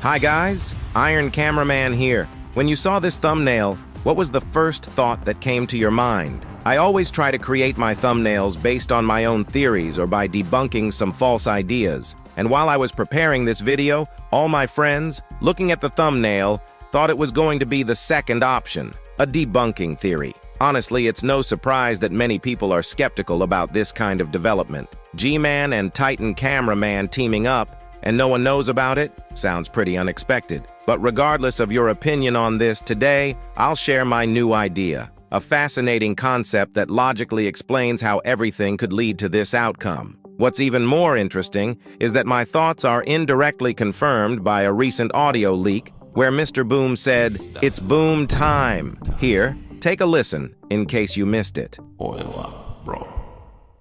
Hi guys, Iron Cameraman here. When you saw this thumbnail, what was the first thought that came to your mind? I always try to create my thumbnails based on my own theories or by debunking some false ideas. And while I was preparing this video, all my friends, looking at the thumbnail, thought it was going to be the second option, a debunking theory. Honestly, it's no surprise that many people are skeptical about this kind of development. G-Man and Titan Cameraman teaming up, and no one knows about it? Sounds pretty unexpected. But regardless of your opinion on this, today, I'll share my new idea, a fascinating concept that logically explains how everything could lead to this outcome. What's even more interesting is that my thoughts are indirectly confirmed by a recent audio leak where Mr. Boom said, "It's boom time." Here, take a listen in case you missed it. Oil up, bro.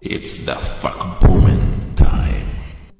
It's the fuck booming time.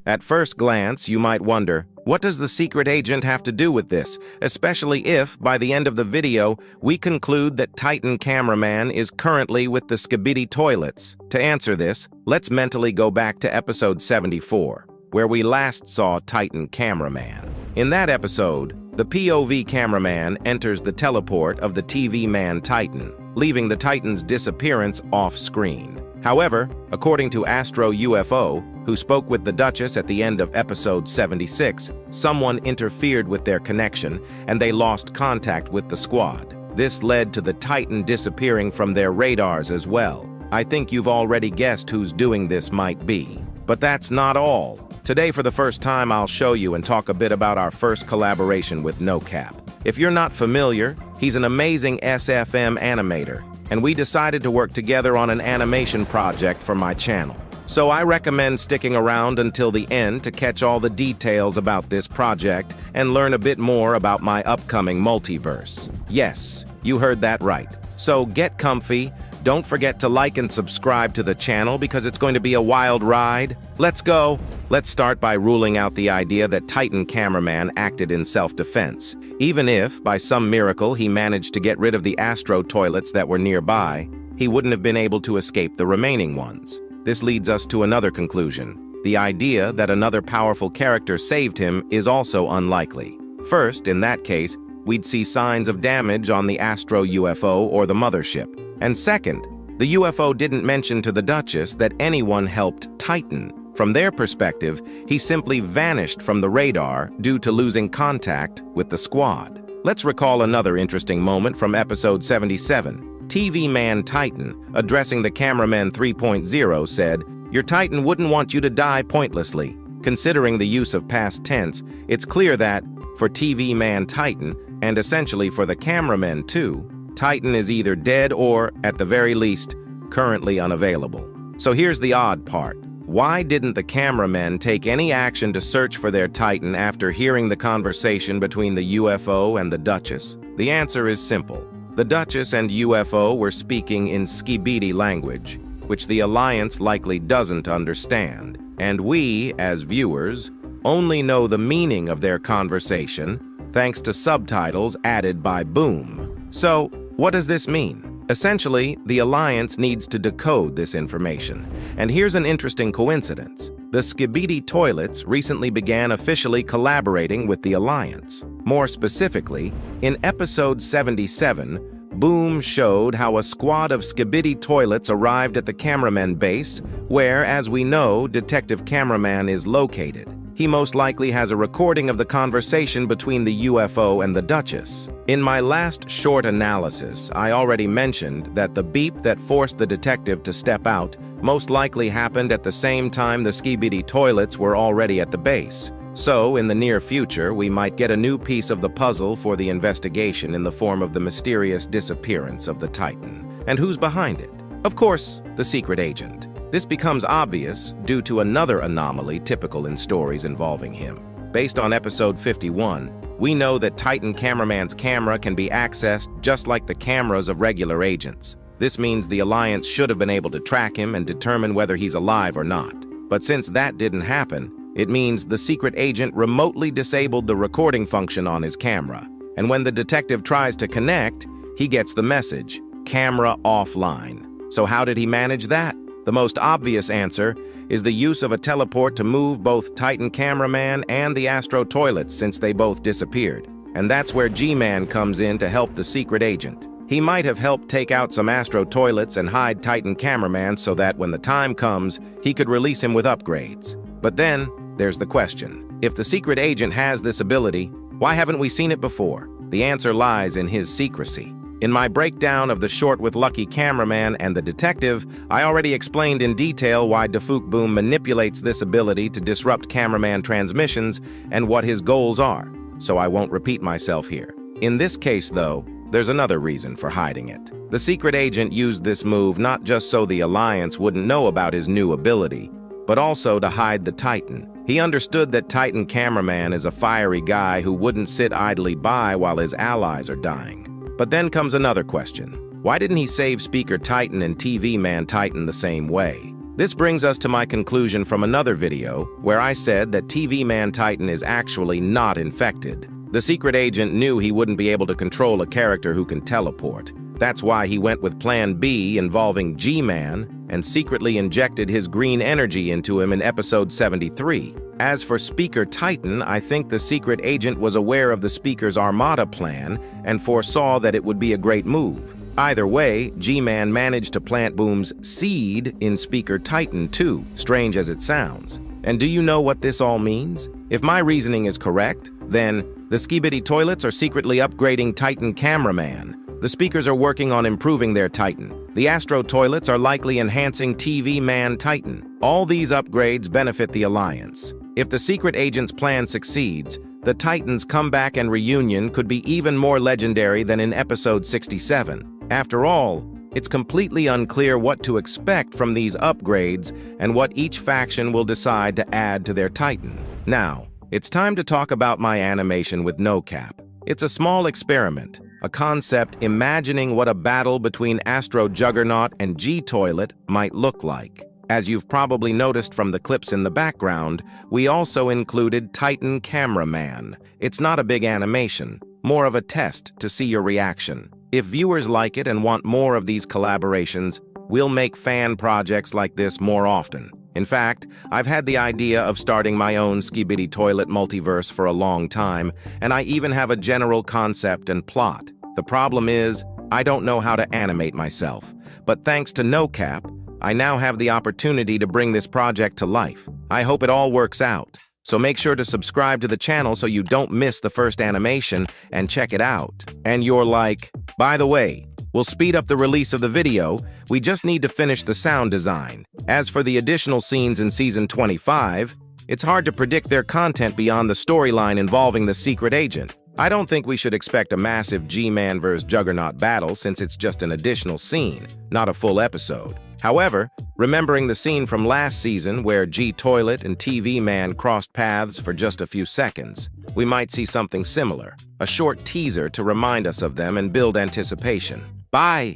At first glance, you might wonder, what does the secret agent have to do with this? Especially if, by the end of the video, we conclude that Titan Cameraman is currently with the Skibidi Toilets. To answer this, let's mentally go back to episode 74, where we last saw Titan Cameraman. In that episode, the POV cameraman enters the teleport of the TV man Titan, leaving the Titan's disappearance off-screen. However, according to Astro UFO, who spoke with the Duchess at the end of episode 76, someone interfered with their connection and they lost contact with the squad. This led to the Titan disappearing from their radars as well. I think you've already guessed who's doing this might be. But that's not all. Today, for the first time, I'll show you and talk a bit about our first collaboration with NoCap. If you're not familiar, he's an amazing SFM animator, and we decided to work together on an animation project for my channel. So I recommend sticking around until the end to catch all the details about this project and learn a bit more about my upcoming multiverse. Yes, you heard that right. So get comfy. Don't forget to like and subscribe to the channel because it's going to be a wild ride. Let's go. Let's start by ruling out the idea that Titan Cameraman acted in self-defense. Even if, by some miracle, he managed to get rid of the Astro toilets that were nearby, he wouldn't have been able to escape the remaining ones. This leads us to another conclusion. The idea that another powerful character saved him is also unlikely. First, in that case, we'd see signs of damage on the Astro UFO or the mothership. And second, the UFO didn't mention to the Duchess that anyone helped Titan. From their perspective, he simply vanished from the radar due to losing contact with the squad. Let's recall another interesting moment from episode 77. TV man Titan, addressing the cameraman 3.0, said, "Your Titan wouldn't want you to die pointlessly." Considering the use of past tense, it's clear that, for TV man Titan, and essentially for the cameraman too, Titan is either dead or, at the very least, currently unavailable. So here's the odd part. Why didn't the cameramen take any action to search for their Titan after hearing the conversation between the UFO and the Duchess? The answer is simple. The Duchess and UFO were speaking in Skibidi language, which the Alliance likely doesn't understand. And we, as viewers, only know the meaning of their conversation thanks to subtitles added by Boom. So, what does this mean? Essentially, the Alliance needs to decode this information. And here's an interesting coincidence. The Skibidi Toilets recently began officially collaborating with the Alliance. More specifically, in episode 77, Boom showed how a squad of Skibidi Toilets arrived at the cameraman base, where, as we know, Detective Cameraman is located. He most likely has a recording of the conversation between the UFO and the Duchess. In my last short analysis, I already mentioned that the beep that forced the detective to step out most likely happened at the same time the Skibidi Toilets were already at the base. So, in the near future, we might get a new piece of the puzzle for the investigation in the form of the mysterious disappearance of the Titan. And who's behind it? Of course, the secret agent. This becomes obvious due to another anomaly typical in stories involving him. Based on episode 51, we know that Titan Cameraman's camera can be accessed just like the cameras of regular agents. This means the Alliance should have been able to track him and determine whether he's alive or not. But since that didn't happen, it means the secret agent remotely disabled the recording function on his camera. And when the detective tries to connect, he gets the message, "Camera offline." So how did he manage that? The most obvious answer is the use of a teleport to move both Titan Cameraman and the Astro Toilets since they both disappeared. And that's where G-Man comes in to help the secret agent. He might have helped take out some Astro Toilets and hide Titan Cameraman so that when the time comes, he could release him with upgrades. But then, there's the question. If the secret agent has this ability, why haven't we seen it before? The answer lies in his secrecy. In my breakdown of the short with Lucky Cameraman and the detective, I already explained in detail why Defuk Boom manipulates this ability to disrupt cameraman transmissions and what his goals are, so I won't repeat myself here. In this case, though, there's another reason for hiding it. The secret agent used this move not just so the Alliance wouldn't know about his new ability, but also to hide the Titan. He understood that Titan Cameraman is a fiery guy who wouldn't sit idly by while his allies are dying. But then comes another question. Why didn't he save Speaker Titan and TV Man Titan the same way? This brings us to my conclusion from another video where I said that TV Man Titan is actually not infected. The secret agent knew he wouldn't be able to control a character who can teleport. That's why he went with Plan B involving G-Man and secretly injected his green energy into him in episode 73. As for Speaker Titan, I think the secret agent was aware of the Speaker's Armada plan and foresaw that it would be a great move. Either way, G-Man managed to plant Boom's seed in Speaker Titan too, strange as it sounds. And do you know what this all means? If my reasoning is correct, then the Skibidi Toilets are secretly upgrading Titan Cameraman. The Speakers are working on improving their Titan. The Astro Toilets are likely enhancing TV Man Titan. All these upgrades benefit the Alliance. If the secret agent's plan succeeds, the Titans' comeback and reunion could be even more legendary than in episode 67. After all, it's completely unclear what to expect from these upgrades and what each faction will decide to add to their Titan. Now, it's time to talk about my animation with no cap. It's a small experiment, a concept imagining what a battle between Astro Juggernaut and G-Toilet might look like. As you've probably noticed from the clips in the background, we also included Titan Cameraman. It's not a big animation, more of a test to see your reaction. If viewers like it and want more of these collaborations, we'll make fan projects like this more often. In fact, I've had the idea of starting my own Skibidi Toilet multiverse for a long time, and I even have a general concept and plot. The problem is, I don't know how to animate myself. But thanks to NoCap, I now have the opportunity to bring this project to life. I hope it all works out. So make sure to subscribe to the channel so you don't miss the first animation and check it out. And you're like, by the way, we'll speed up the release of the video, we just need to finish the sound design. As for the additional scenes in Season 25, it's hard to predict their content beyond the storyline involving the secret agent. I don't think we should expect a massive G-Man vs. Juggernaut battle since it's just an additional scene, not a full episode. However, remembering the scene from last season where G-Toilet and TV Man crossed paths for just a few seconds, we might see something similar, a short teaser to remind us of them and build anticipation. Bye!